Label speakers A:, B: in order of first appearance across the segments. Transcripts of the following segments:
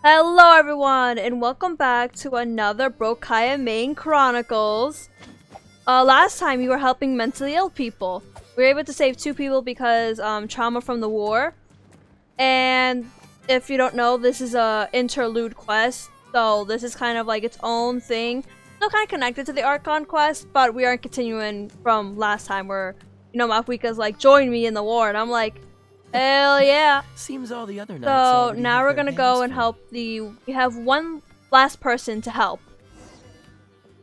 A: Hello everyone, and welcome back to another Kaeya main Chronicles. Last time you were helping mentally ill people. We were able to save 2 people because trauma from the war. And if you don't know, this is a interlude quest, so this is kind of like its own thing. Still kind of connected to the Archon quest, but we aren't continuing from last time where, you know, Mafuika's like, join me in the war, and I'm like, hell yeah.
B: Seems all the other
A: So now we're gonna go and help we have one last person to help.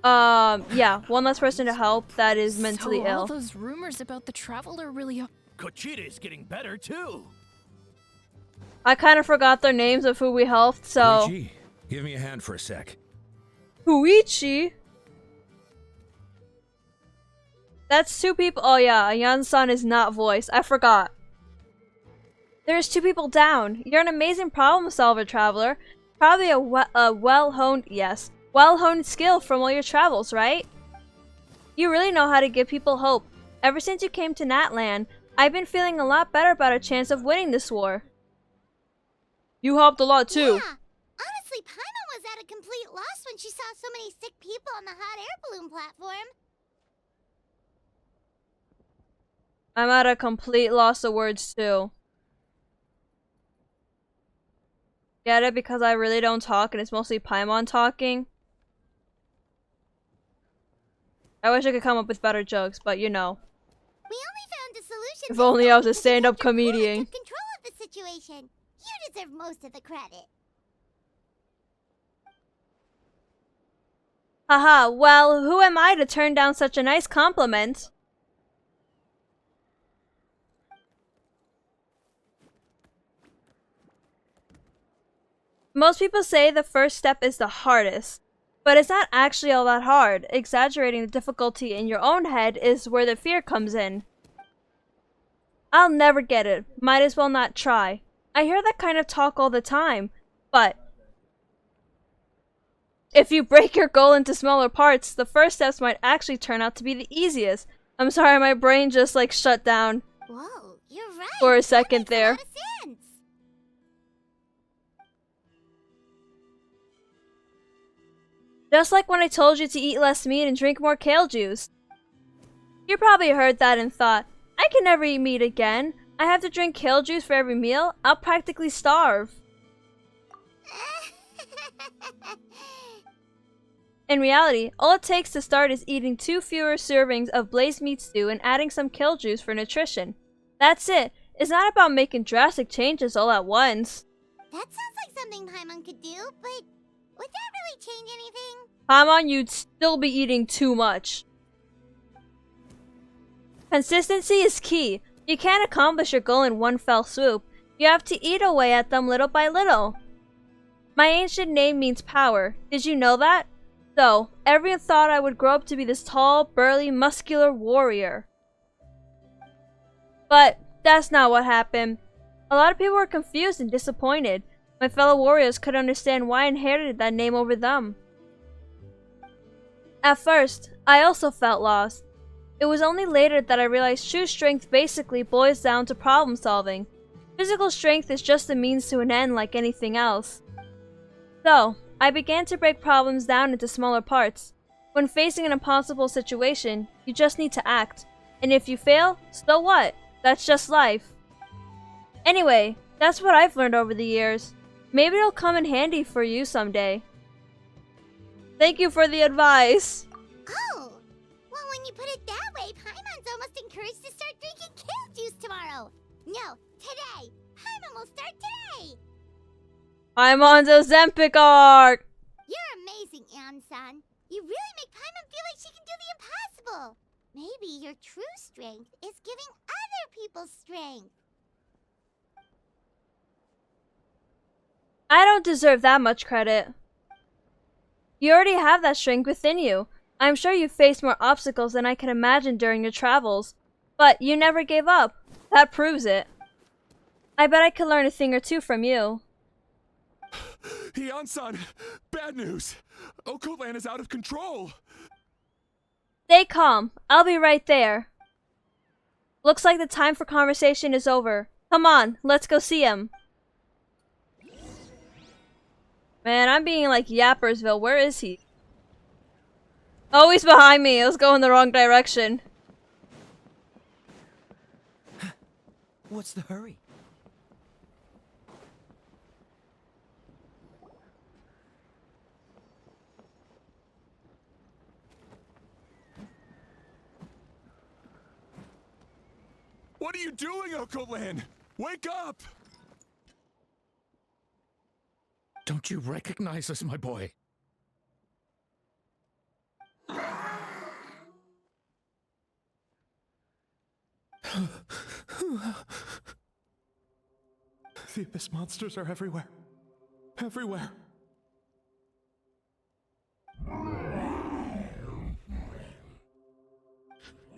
A: Yeah, one last person to help that is mentally ill.
C: All those rumors about the traveler really
D: Kochita is getting better too.
A: I kind of forgot their names of who we helped, so...
D: Luigi, give me a hand for a sec.
A: Huichi? That's 2 people. Oh yeah, Yan-san is not voiced. I forgot. There's 2 people down. You're an amazing problem solver, traveler. Probably a well-honed skill from all your travels, right? You really know how to give people hope. Ever since you came to Natlan, I've been feeling a lot better about our chance of winning this war. You helped a lot too.
E: Yeah. Honestly, Paimon was at a complete loss when she saw so many sick people on the hot air balloon platform.
A: I'm at a complete loss of words too. Get it? Because I really don't talk and it's mostly Paimon talking. I wish I could come up with better jokes, but you know.
E: We only found a solution.
A: If only I was a stand-up comedian.
E: Took control of the situation. You deserve most of the credit.
A: Haha, well, who am I to turn down such a nice compliment? Most people say the first step is the hardest, but it's not actually all that hard. Exaggerating the difficulty in your own head is where the fear comes in. I'll never get it. Might as well not try. I hear that kind of talk all the time, but if you break your goal into smaller parts, the first steps might actually turn out to be the easiest. I'm sorry, my brain just like shut down.
E: Whoa, you're right.
A: For a second there.
E: That makes a lot of sense.
A: Just like when I told you to eat less meat and drink more kale juice. You probably heard that and thought, I can never eat meat again. I have to drink kale juice for every meal. I'll practically starve. In reality, all it takes to start is eating 2 fewer servings of blazed meat stew and adding some kale juice for nutrition. That's it. It's not about making drastic changes all at once.
E: That sounds like something Paimon could do, but would that really change anything?
A: Paimon, you'd still be eating too much. Consistency is key. You can't accomplish your goal in one fell swoop. You have to eat away at them little by little. My ancient name means power. Did you know that? So, everyone thought I would grow up to be this tall, burly, muscular warrior. But that's not what happened. A lot of people were confused and disappointed. My fellow warriors couldn't understand why I inherited that name over them. At first, I also felt lost. It was only later that I realized true strength basically boils down to problem solving. Physical strength is just a means to an end like anything else. So, I began to break problems down into smaller parts. When facing an impossible situation, you just need to act. And if you fail, so what? That's just life. Anyway, that's what I've learned over the years. Maybe it'll come in handy for you someday. Thank you for the advice.
E: Oh, well, when you put it that way, Paimon's almost encouraged to start drinking kale juice tomorrow. No, today. Paimon will start today.
A: I'm on the Ozempic arc.
E: You're amazing, Ann-san. You really make Paimon feel like she can do the impossible. Maybe your true strength is giving other people strength.
A: I don't deserve that much credit. You already have that strength within you. I'm sure you faced more obstacles than I can imagine during your travels. But you never gave up. That proves it. I bet I could learn a thing or 2 from you.
D: Yan-san, bad news. Okoland is out of control.
A: Stay calm. I'll be right there. Looks like the time for conversation is over. Come on, let's go see him. Man, I'm being like Yappersville. Where is he? Oh, he's behind me. I was going the wrong direction.
B: What's the hurry?
D: What are you doing, Okolan? Wake up!
F: Don't you recognize us, my boy?
D: The Abyss monsters are everywhere. Everywhere.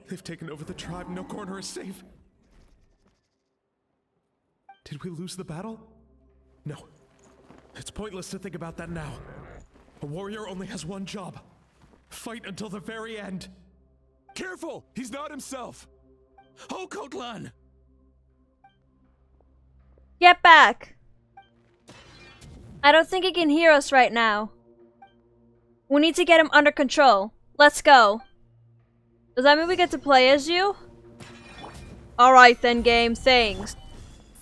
D: They've taken over the tribe. No corner is safe. Did we lose the battle? No. It's pointless to think about that now. A warrior only has one job. Fight until the very end. Careful! He's not himself!
F: Okotlan!
A: Get back! I don't think he can hear us right now. We need to get him under control. Let's go. Does that mean we get to play as you? Alright then, game. Thanks.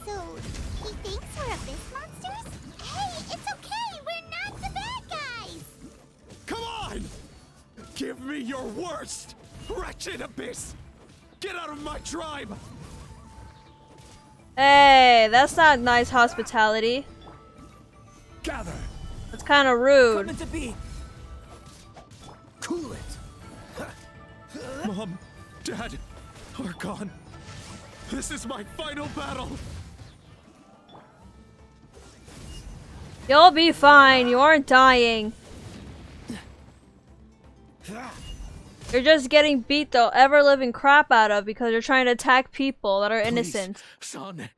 E: So, he thinks we're Abyss monsters? Hey, it's okay! We're not the bad guys!
D: Come on! Give me your worst! Wretched Abyss! Get out of my tribe!
A: Hey, that's not nice hospitality.
D: Gather!
A: That's kind of rude.
B: Coming to be. Cool it.
D: Mom, Dad, are gone. This is my final battle!
A: You'll be fine. You aren't dying. You're just getting beat the ever-living crap out of because you're trying to attack people that are innocent.
F: Please, son,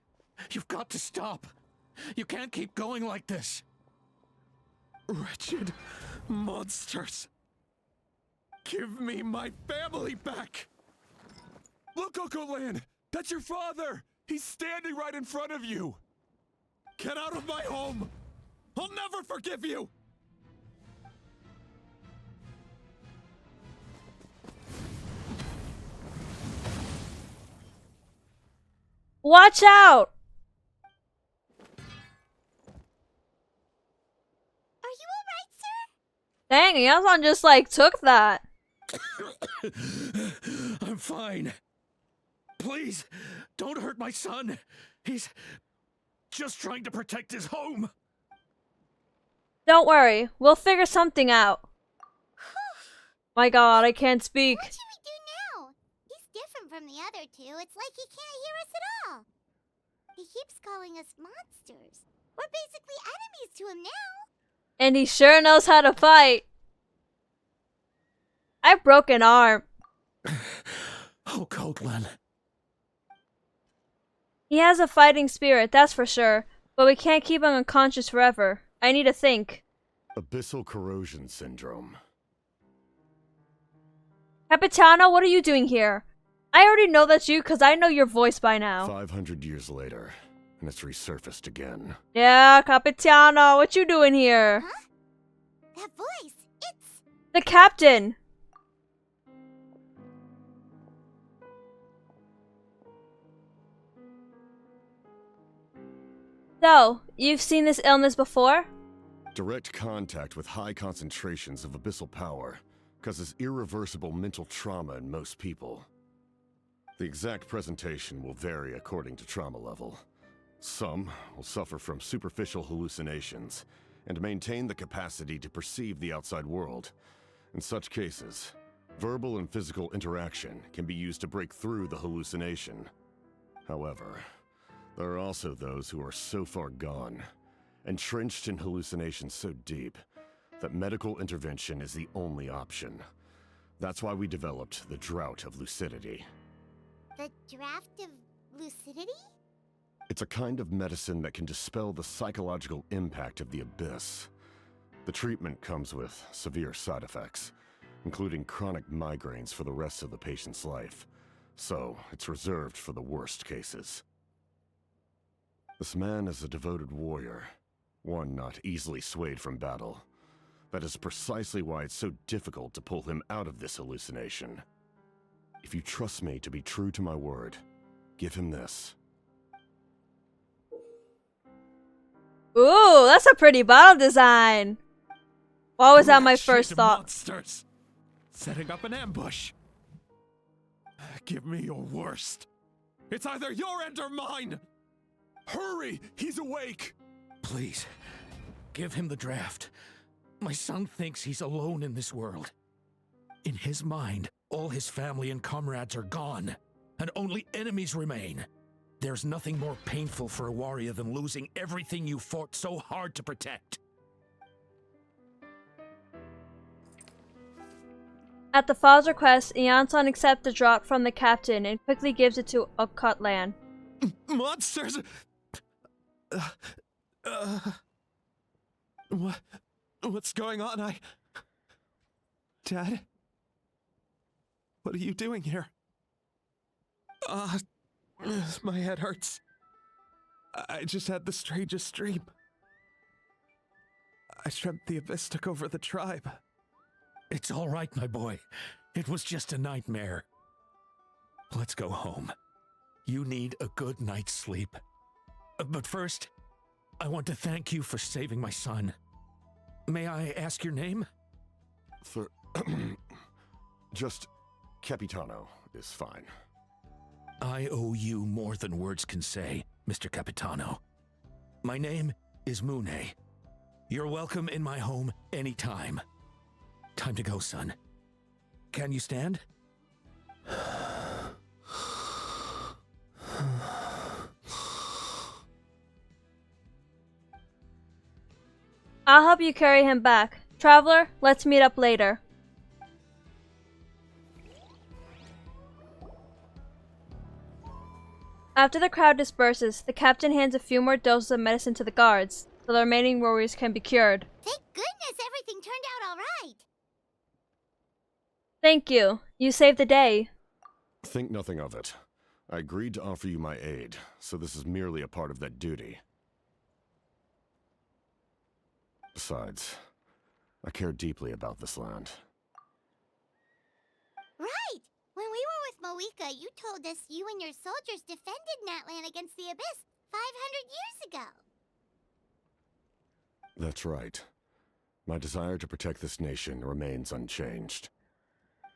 F: you've got to stop. You can't keep going like this.
D: Wretched monsters! Give me my family back! Look, Okolan! That's your father! He's standing right in front of you! Get out of my home! I'll never forgive you!
A: Watch out!
E: Are you alright, sir?
A: Dang, Natlan just like took that.
F: I'm fine. Please, don't hurt my son. He's just trying to protect his home.
A: Don't worry, we'll figure something out. My god, I can't speak.
E: What should we do now? He's different from the other two. It's like he can't hear us at all. He keeps calling us monsters. We're basically enemies to him now.
A: And he sure knows how to fight. I broke an arm.
F: Okotlan.
A: He has a fighting spirit, that's for sure. But we can't keep him unconscious forever. I need to think.
G: Abyssal corrosion syndrome.
A: Capitano, what are you doing here? I already know that's you because I know your voice by now.
G: 500 years later, and it's resurfaced again.
A: Yeah, Capitano, what you doing here?
E: Huh? That voice, it's...
A: The captain! So, you've seen this illness before?
G: Direct contact with high concentrations of abyssal power causes irreversible mental trauma in most people. The exact presentation will vary according to trauma level. Some will suffer from superficial hallucinations and maintain the capacity to perceive the outside world. In such cases, verbal and physical interaction can be used to break through the hallucination. However, there are also those who are so far gone, entrenched in hallucinations so deep, that medical intervention is the only option. That's why we developed the Drought of Lucidity.
E: The draft of lucidity?
G: It's a kind of medicine that can dispel the psychological impact of the Abyss. The treatment comes with severe side effects, including chronic migraines for the rest of the patient's life. So, it's reserved for the worst cases. This man is a devoted warrior, one not easily swayed from battle. That is precisely why it's so difficult to pull him out of this hallucination. If you trust me to be true to my word, give him this.
A: Ooh, that's a pretty bottle design. Why was that my first
D: Wretched
A: thought?
D: Monsters! Setting up an ambush. Give me your worst. It's either your end or mine. Hurry! He's awake!
F: Please, give him the draft. My son thinks he's alone in this world. In his mind, all his family and comrades are gone, and only enemies remain. There's nothing more painful for a warrior than losing everything you fought so hard to protect.
A: At the father's request, Ianson accepts the drop from the captain and quickly gives it to Natlan.
D: Monsters! What's going on? Dad? What are you doing here? My head hurts. I just had the strangest dream. I dreamt the Abyss took over the tribe.
F: It's all right, my boy. It was just a nightmare. Let's go home. You need a good night's sleep. But first, I want to thank you for saving my son. May I ask your name?
G: Just Capitano is fine.
F: I owe you more than words can say, Mr. Capitano. My name is Mune. You're welcome in my home anytime. Time to go, son. Can you stand?
A: I'll help you carry him back. Traveler, let's meet up later. After the crowd disperses, the captain hands a few more doses of medicine to the guards, so the remaining warriors can be cured.
E: Thank goodness everything turned out all right.
A: Thank you. You saved the day.
G: Think nothing of it. I agreed to offer you my aid, so this is merely a part of that duty. Besides, I care deeply about this land.
E: Right! When we were with Moika, you told us you and your soldiers defended Natlan against the Abyss 500 years ago.
G: That's right. My desire to protect this nation remains unchanged.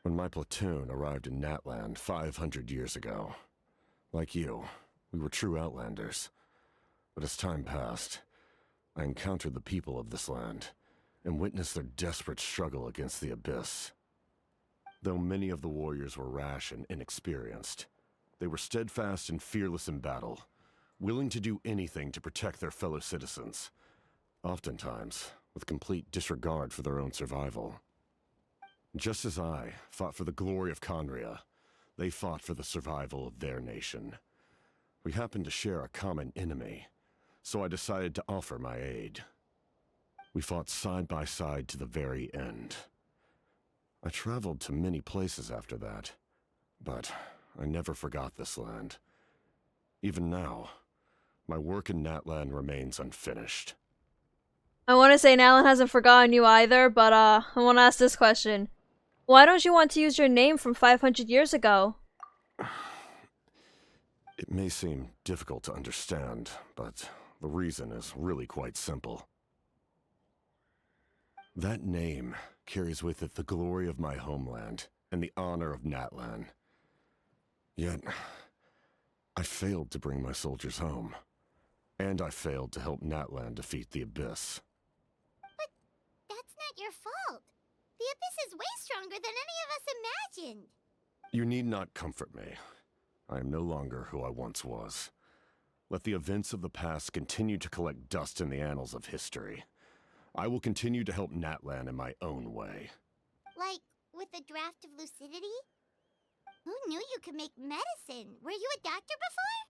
G: When my platoon arrived in Natlan 500 years ago, like you, we were true outlanders. But as time passed, I encountered the people of this land and witnessed their desperate struggle against the Abyss. Though many of the warriors were rash and inexperienced, they were steadfast and fearless in battle, willing to do anything to protect their fellow citizens, oftentimes with complete disregard for their own survival. Just as I fought for the glory of Conria, they fought for the survival of their nation. We happened to share a common enemy, so I decided to offer my aid. We fought side by side to the very end. I traveled to many places after that, but I never forgot this land. Even now, my work in Natlan remains unfinished.
A: I want to say Natlan hasn't forgotten you either, but I want to ask this question. Why don't you want to use your name from 500 years ago?
G: It may seem difficult to understand, but the reason is really quite simple. That name carries with it the glory of my homeland and the honor of Natlan. Yet, I failed to bring my soldiers home, and I failed to help Natlan defeat the Abyss.
E: But that's not your fault. The Abyss is way stronger than any of us imagined.
G: You need not comfort me. I am no longer who I once was. Let the events of the past continue to collect dust in the annals of history. I will continue to help Natlan in my own way.
E: Like, with the draft of lucidity? Who knew you could make medicine? Were you a doctor before?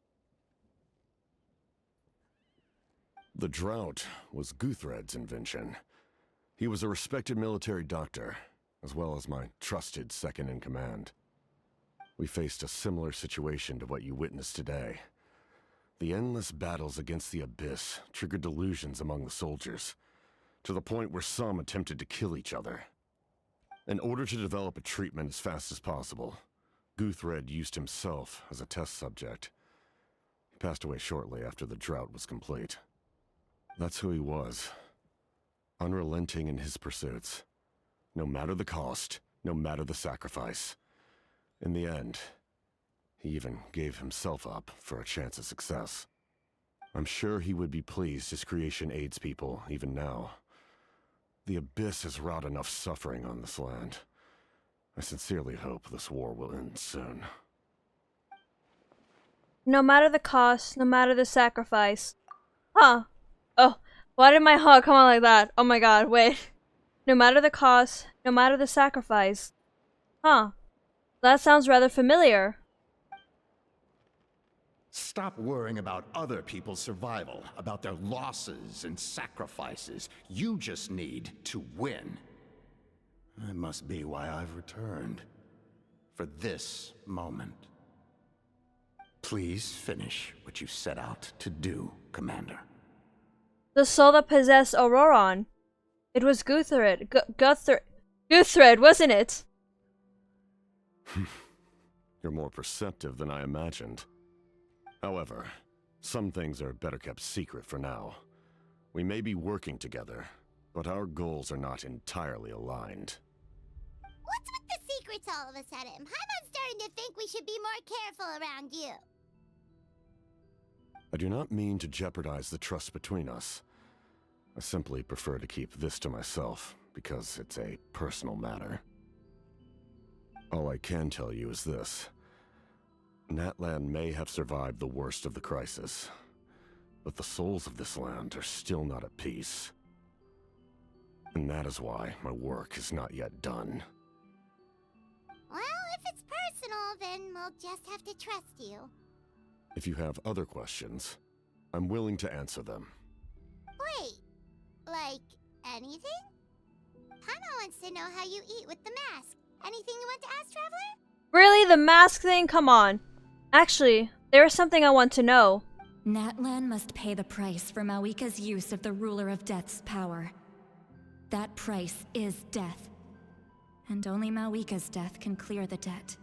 G: The drought was Guthred's invention. He was a respected military doctor, as well as my trusted second-in-command. We faced a similar situation to what you witnessed today. The endless battles against the Abyss triggered delusions among the soldiers, to the point where some attempted to kill each other. In order to develop a treatment as fast as possible, Guthred used himself as a test subject. He passed away shortly after the drought was complete. That's who he was. Unrelenting in his pursuits. No matter the cost, no matter the sacrifice. In the end, he even gave himself up for a chance at success. I'm sure he would be pleased his creation aids people even now. The Abyss has wrought enough suffering on this land. I sincerely hope this war will end soon.
A: No matter the cost, no matter the sacrifice. Huh. Oh, why did my heart come out like that? Oh my god, wait. No matter the cost, no matter the sacrifice. Huh. That sounds rather familiar.
H: Stop worrying about other people's survival, about their losses and sacrifices. You just need to win. That must be why I've returned. For this moment. Please finish what you set out to do, Commander.
A: The soul that possessed Auroron. It was Guthred. Guthred, wasn't it?
G: You're more perceptive than I imagined. However, some things are better kept secret for now. We may be working together, but our goals are not entirely aligned.
E: What's with the secrets all of a sudden? I'm starting to think we should be more careful around you.
G: I do not mean to jeopardize the trust between us. I simply prefer to keep this to myself, because it's a personal matter. All I can tell you is this. Natlan may have survived the worst of the crisis, but the souls of this land are still not at peace. And that is why my work is not yet done.
E: Well, if it's personal, then we'll just have to trust you.
G: If you have other questions, I'm willing to answer them.
E: Wait, like anything? Paimon wants to know how you eat with the mask. Anything you want to ask, Traveler?
A: Really? The mask thing? Come on. Actually, there is something I want to know.
I: Natlan must pay the price for Mawika's use of the Ruler of Death's power. That price is death. And only Mawika's death can clear the debt.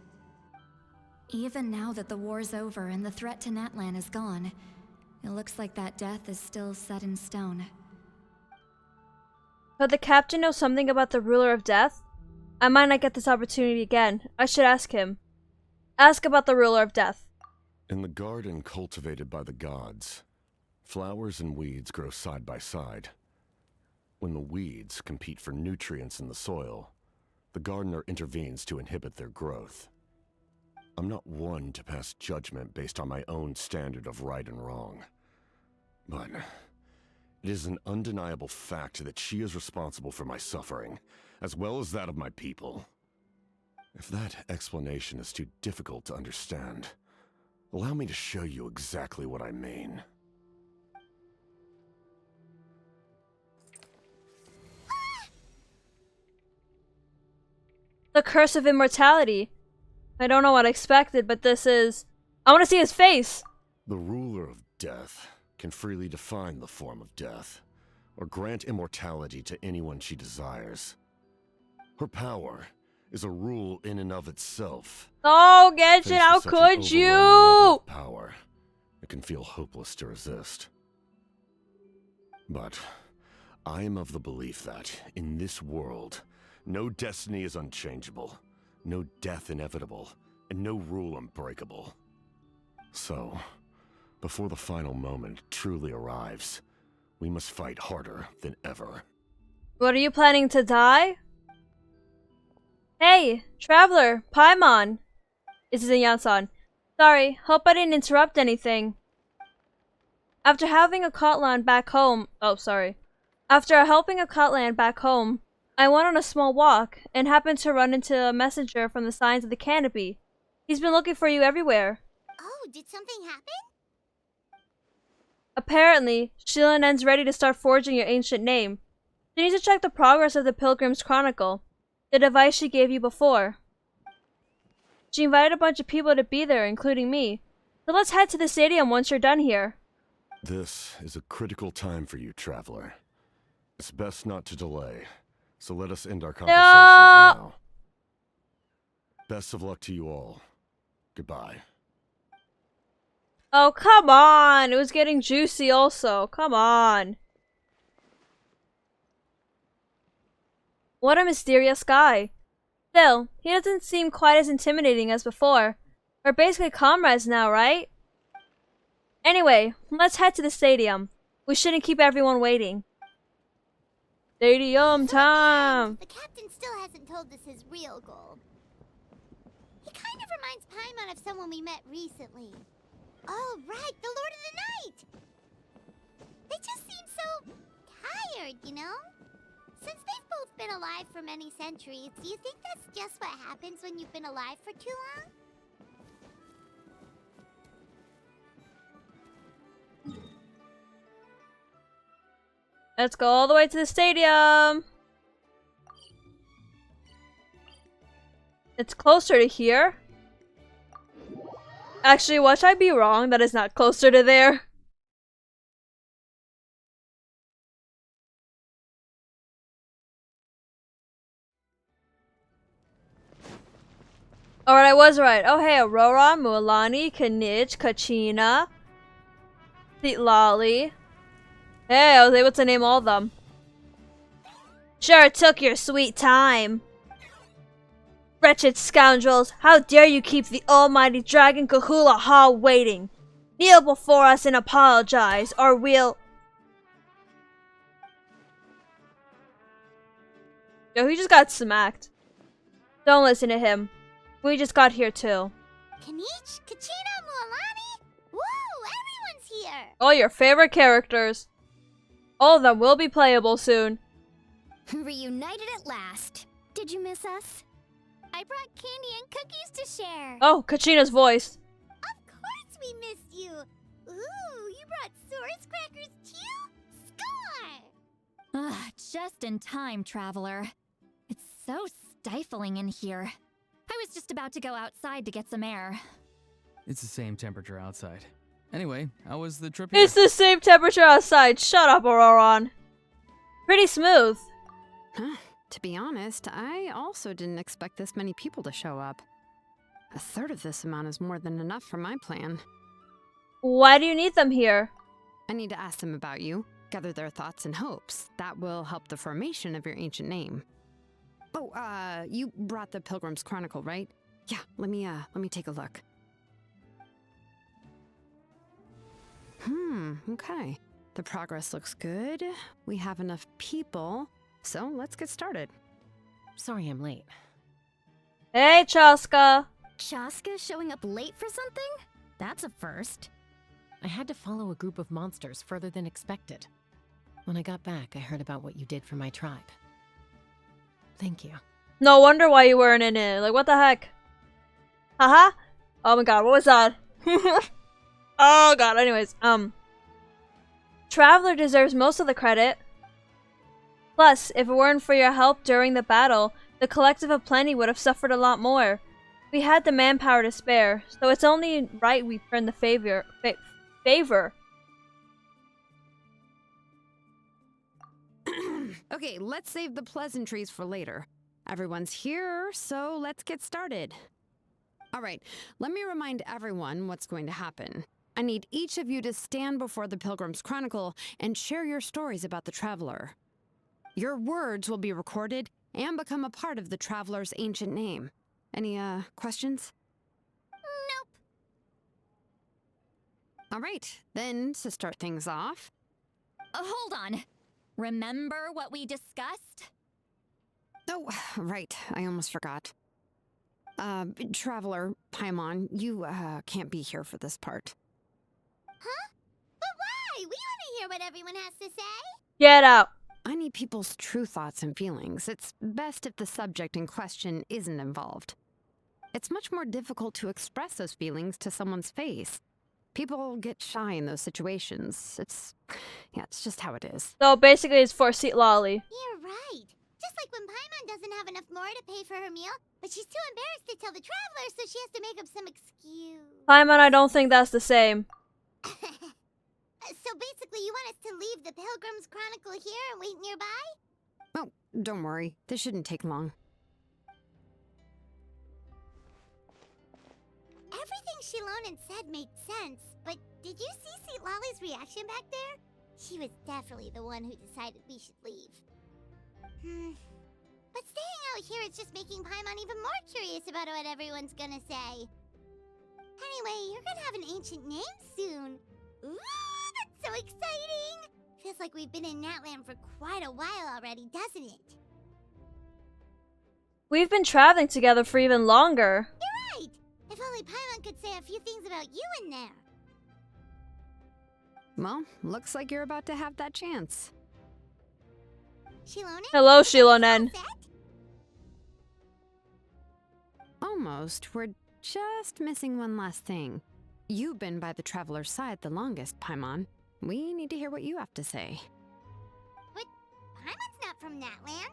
I: Even now that the war's over and the threat to Natlan is gone, it looks like that death is still set in stone.
A: But the captain knows something about the Ruler of Death? I might not get this opportunity again. I should ask him. Ask about the Ruler of Death.
G: In the garden cultivated by the gods, flowers and weeds grow side by side. When the weeds compete for nutrients in the soil, the gardener intervenes to inhibit their growth. I'm not one to pass judgment based on my own standard of right and wrong. But it is an undeniable fact that she is responsible for my suffering, as well as that of my people. If that explanation is too difficult to understand, allow me to show you exactly what I mean.
A: The Curse of Immortality. I don't know what I expected, but this is... I want to see his face!
G: The Ruler of Death can freely define the form of death, or grant immortality to anyone she desires. Her power is a rule in and of itself.
A: Oh, Genshin,
G: Faced
A: how
G: with such an
A: could
G: overwhelming level
A: you?
G: of power, it can feel hopeless to resist. But I am of the belief that, in this world, no destiny is unchangeable, no death inevitable, and no rule unbreakable. So, before the final moment truly arrives, we must fight harder than ever.
A: What, are you planning to die? Hey, Traveler, Paimon. This is Yansan. Sorry, hope I didn't interrupt anything. After having a Kotland back home... Oh, sorry. After helping a Kotland back home, I went on a small walk, and happened to run into a messenger from the Signs of the Canopy. He's been looking for you everywhere.
E: Oh, did something happen?
A: Apparently, Shilanen's ready to start forging your ancient name. She needs to check the progress of the Pilgrim's Chronicle, the device she gave you before. She invited a bunch of people to be there, including me. So let's head to the stadium once you're done here.
G: This is a critical time for you, Traveler. It's best not to delay, so let us end our conversation for now. Best of luck to you all. Goodbye.
A: Oh, come on! It was getting juicy also. Come on. What a mysterious guy. Still, he doesn't seem quite as intimidating as before. We're basically comrades now, right? Anyway, let's head to the stadium. We shouldn't keep everyone waiting. Stadium time!
E: The captain still hasn't told us his real goal. He kind of reminds Paimon of someone we met recently. Oh, right, the Lord of the Night! They just seem so tired, you know? Since they've both been alive for many centuries, do you think that's just what happens when you've been alive for too long?
A: Let's go all the way to the stadium! It's closer to here. Actually, watch I be wrong, that is not closer to there. Alright, I was right. Oh hey, Aurora, Mualani, Kanij, Kachina, Lolly. Hey, I was able to name all of them. Sure took your sweet time. Wretched scoundrels, how dare you keep the almighty dragon Kahula Ha waiting? Kneel before us and apologize, or we'll... Yo, he just got smacked. Don't listen to him. We just got here too.
E: Kanich, Kachina, Mualani? Woo, everyone's here!
A: All your favorite characters. All of them will be playable soon.
J: Reunited at last. Did you miss us?
E: I brought candy and cookies to share.
A: Oh, Kachina's voice.
E: Of course we missed you. Ooh, you brought Source crackers too? Score!
I: Just in time, Traveler. It's so stifling in here. I was just about to go outside to get some air.
B: It's the same temperature outside. Anyway, how was the trip here?
A: It's the same temperature outside. Shut up, Auroron. Pretty smooth.
K: Huh. To be honest, I also didn't expect this many people to show up. A third of this amount is more than enough for my plan.
A: Why do you need them here?
K: I need to ask them about you, gather their thoughts and hopes. That will help the formation of your ancient name. Oh, you brought the Pilgrim's Chronicle, right? Yeah, let me take a look. Okay. The progress looks good. We have enough people, so let's get started.
J: Sorry I'm late.
A: Hey, Chaska.
J: Chaska showing up late for something? That's a first. I had to follow a group of monsters further than expected. When I got back, I heard about what you did for my tribe. Thank you.
A: No wonder why you weren't in it. Like, what the heck? Haha? Oh my god, what was that? Oh god, anyways, Traveler deserves most of the credit. Plus, if it weren't for your help during the battle, the Collective of Plenty would have suffered a lot more. We had the manpower to spare, so it's only right we turn the favor.
K: Okay, let's save the pleasantries for later. Everyone's here, so let's get started. All right, let me remind everyone what's going to happen. I need each of you to stand before the Pilgrim's Chronicle and share your stories about the Traveler. Your words will be recorded and become a part of the Traveler's ancient name. Any, questions?
E: Nope.
K: All right, then, to start things off...
I: Hold on. Remember what we discussed?
K: Oh, right, I almost forgot. Traveler, Paimon, you, can't be here for this part.
E: Huh? But why? We want to hear what everyone has to say.
A: Get out.
K: I need people's true thoughts and feelings. It's best if the subject in question isn't involved. It's much more difficult to express those feelings to someone's face. People get shy in those situations. It's just how it is.
A: So basically it's for Seat Lolly.
E: You're right. Just like when Paimon doesn't have enough more to pay for her meal, but she's too embarrassed to tell the travelers, so she has to make up some excuse.
A: Paimon, I don't think that's the same.
E: So basically, you want us to leave the Pilgrim's Chronicle here and wait nearby?
K: Oh, don't worry. This shouldn't take long.
E: Everything Shilonen said made sense, but did you see St. Lolly's reaction back there? She was definitely the one who decided we should leave. But staying out here is just making Paimon even more curious about what everyone's gonna say. Anyway, you're gonna have an ancient name soon. Ooh, that's so exciting! Feels like we've been in Natlan for quite a while already, doesn't it?
A: We've been traveling together for even longer.
E: You're right! If only Paimon could say a few things about you in there.
K: Well, looks like you're about to have that chance.
E: Shilonen?
A: Hello, Shilonen.
K: Almost. We're just missing one last thing. You've been by the Traveler's side the longest, Paimon. We need to hear what you have to say.
E: But Paimon's not from Natlan.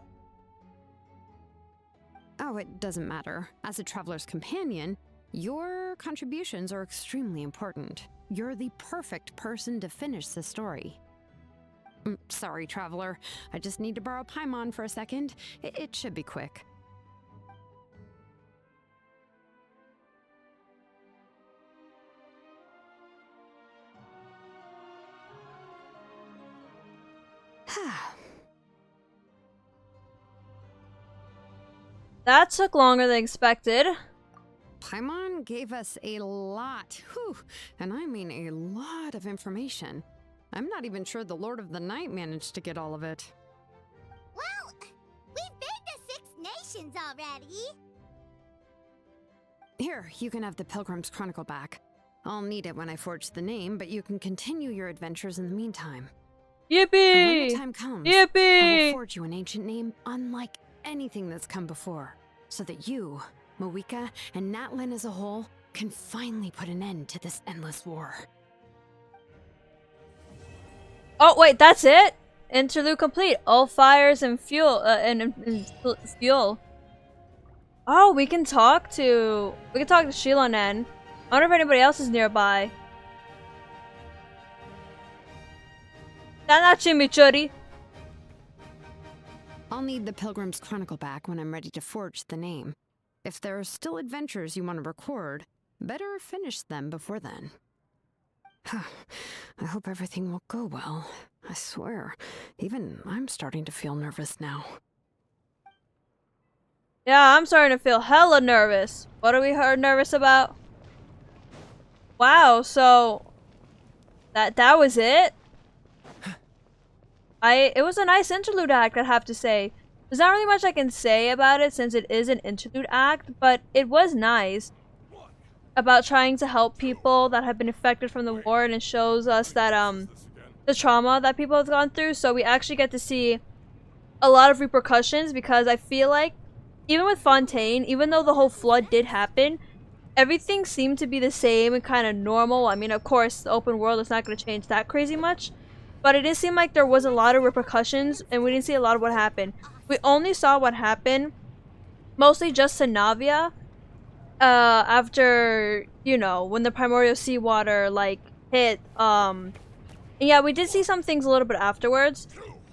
K: Oh, it doesn't matter. As a Traveler's companion, your contributions are extremely important. You're the perfect person to finish the story. Sorry, Traveler. I just need to borrow Paimon for a second. It should be quick.
A: That took longer than expected.
K: Paimon gave us a lot, and I mean a lot of information. I'm not even sure the Lord of the Night managed to get all of it.
E: Well, we've been to 6 nations already.
K: Here, you can have the Pilgrim's Chronicle back. I'll need it when I forge the name, but you can continue your adventures in the meantime.
A: Yippee!
K: And when the time comes,
A: Yippee!
K: I will forge you an ancient name unlike anything that's come before, so that you, Mawika, and Natlan as a whole can finally put an end to this endless war.
A: Oh wait, that's it? Interlude complete. All fires and fuel and fuel. Oh, we can talk to Shilonen. I wonder if anybody else is nearby. Nana chimichurri.
K: I'll need the Pilgrim's Chronicle back when I'm ready to forge the name. If there are still adventures you want to record, better finish them before then. I hope everything will go well. I swear, even I'm starting to feel nervous now.
A: Yeah, I'm starting to feel hella nervous. What are we nervous about? Wow, so that was it? It was a nice interlude act, I'd have to say. There's not really much I can say about it since it is an interlude act, but it was nice. About trying to help people that have been affected from the war, and it shows us that the trauma that people have gone through, so we actually get to see a lot of repercussions, because I feel like even with Fontaine, even though the whole flood did happen, everything seemed to be the same and kind of normal. I mean, of course, the open world is not going to change that crazy much, but it did seem like there was a lot of repercussions, and we didn't see a lot of what happened. We only saw what happened, mostly just to Navia, after, you know, when the primordial seawater, like, hit, yeah, we did see some things a little bit afterwards,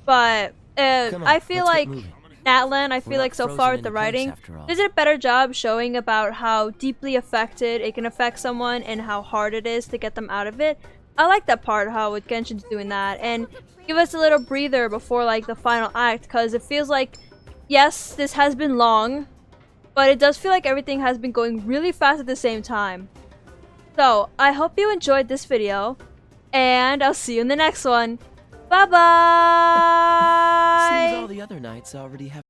A: but, I feel like Natlan, I feel like so far with the writing, they did a better job showing about how deeply affected it can affect someone and how hard it is to get them out of it. I like that part, how with Genshin's doing that, and give us a little breather before, like, the final act, because it feels like, yes, this has been long, but it does feel like everything has been going really fast at the same time. So, I hope you enjoyed this video, and I'll see you in the next one. Bye-bye!
L: Seems all the other knights already have